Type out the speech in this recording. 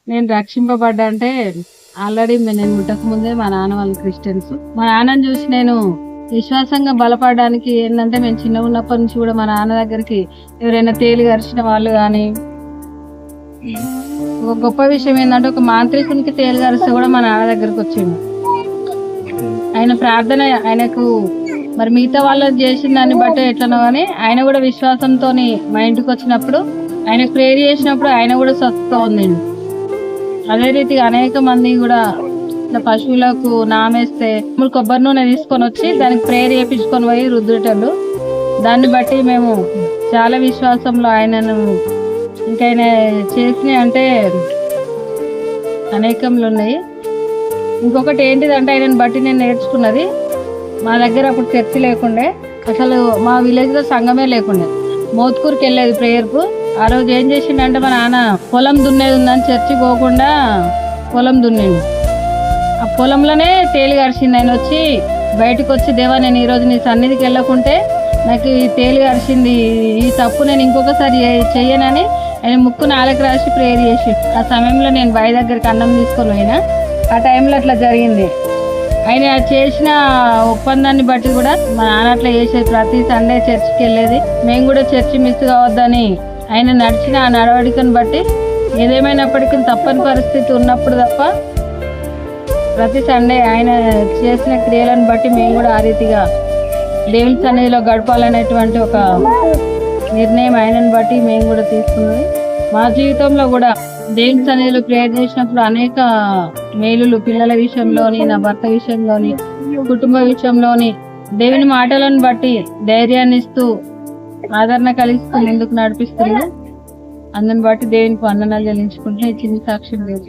నేను రక్షింపబడ్డా అంటే ఆల్రెడీ నేను పుట్టక ముందే మా నాన్న వాళ్ళు క్రిస్టియన్స్. మా నాన్నని చూసి నేను విశ్వాసంగా బలపడడానికి ఏంటంటే, మేము చిన్నగా ఉన్నప్పటి నుంచి కూడా మా నాన్న దగ్గరికి ఎవరైనా తేలి గరిచిన వాళ్ళు కానీ, ఒక గొప్ప విషయం ఏంటంటే ఒక మాంత్రికునికి తేలి గరిస్తే కూడా మా నాన్న దగ్గరికి వచ్చిండు. ఆయన ప్రార్థన ఆయనకు మరి మిగతా వాళ్ళని చేసిన దాన్ని బట్టి ఎట్లనో కానీ ఆయన కూడా విశ్వాసంతో మా ఇంటికి వచ్చినప్పుడు ఆయన ప్రేయర్ చేసినప్పుడు ఆయన కూడా స్వస్థత ఉందండి. అదే రీతిగా అనేక మంది కూడా ఇట్లా పశువులకు నామేస్తే కొబ్బరి నూనె తీసుకొని వచ్చి దానికి ప్రేయర్ చేయించుకొని పోయి రుద్దుటలు. దాన్ని బట్టి మేము చాలా విశ్వాసంలో ఆయనను ఇంకైనా చేసినవి అంటే అనేకంలు ఉన్నాయి. ఇంకొకటి ఏంటిదంటే ఆయనను బట్టి నేను నేర్చుకున్నది, మా దగ్గర అప్పుడు చర్చి లేకుండే, అసలు మా విలేజ్లో సంఘమే లేకుండే. మోత్కూరుకి వెళ్ళేది ప్రేయర్కు. ఆ రోజు ఏం చేసిండంటే మా నాన్న పొలం దున్నేది ఉందని చర్చి పోకుండా పొలం దున్నిండు. ఆ పొలంలోనే తేలి గరిచింది. ఆయన వచ్చి బయటకు వచ్చి, దేవా నేను ఈరోజు నీ సన్నిధికి వెళ్ళకుంటే నాకు ఈ తేలి గరిచింది, ఈ తప్పు నేను ఇంకొకసారి చెయ్యనని ఆయన ముక్కు నాలుగు రాసి ప్రేయర్ చేసి, ఆ సమయంలో నేను బావి దగ్గరికి అన్నం తీసుకొని పోయినా. ఆ టైంలో అట్లా జరిగింది. ఆయన చేసిన ఒప్పందాన్ని బట్టి కూడా మా నాన్న అట్లా చేసేది. ప్రతి సండే చర్చికి వెళ్ళేది. మేము కూడా చర్చి మిస్ కావద్దని ఆయన నడిచిన ఆ నడవడికను బట్టి ఏదేమైనప్పటికీ తప్పని పరిస్థితి ఉన్నప్పుడు తప్ప ప్రతి సండే ఆయన చేసిన క్రియలను బట్టి మేము కూడా ఆ రీతిగా దేవుని సన్నిధిలో గడపాలనేటువంటి ఒక నిర్ణయం ఆయనను బట్టి మేము కూడా తీసుకున్నది. మా జీవితంలో కూడా దేవుని సన్నిధిలో ప్రేయర్ చేసినప్పుడు అనేక మేలులు, పిల్లల విషయంలోని, నా భర్త విషయంలోని, కుటుంబ విషయంలోని దేవుని మాటలను బట్టి ధైర్యాన్ని ఇస్తూ ఆదరణ కలిగిస్తూ ముందుకు నడిపిస్తుంది. అందుని బట్టి దేవునికి వందనాలు చెల్లించుకుంటే చిన్న సాక్ష్యం లేదు.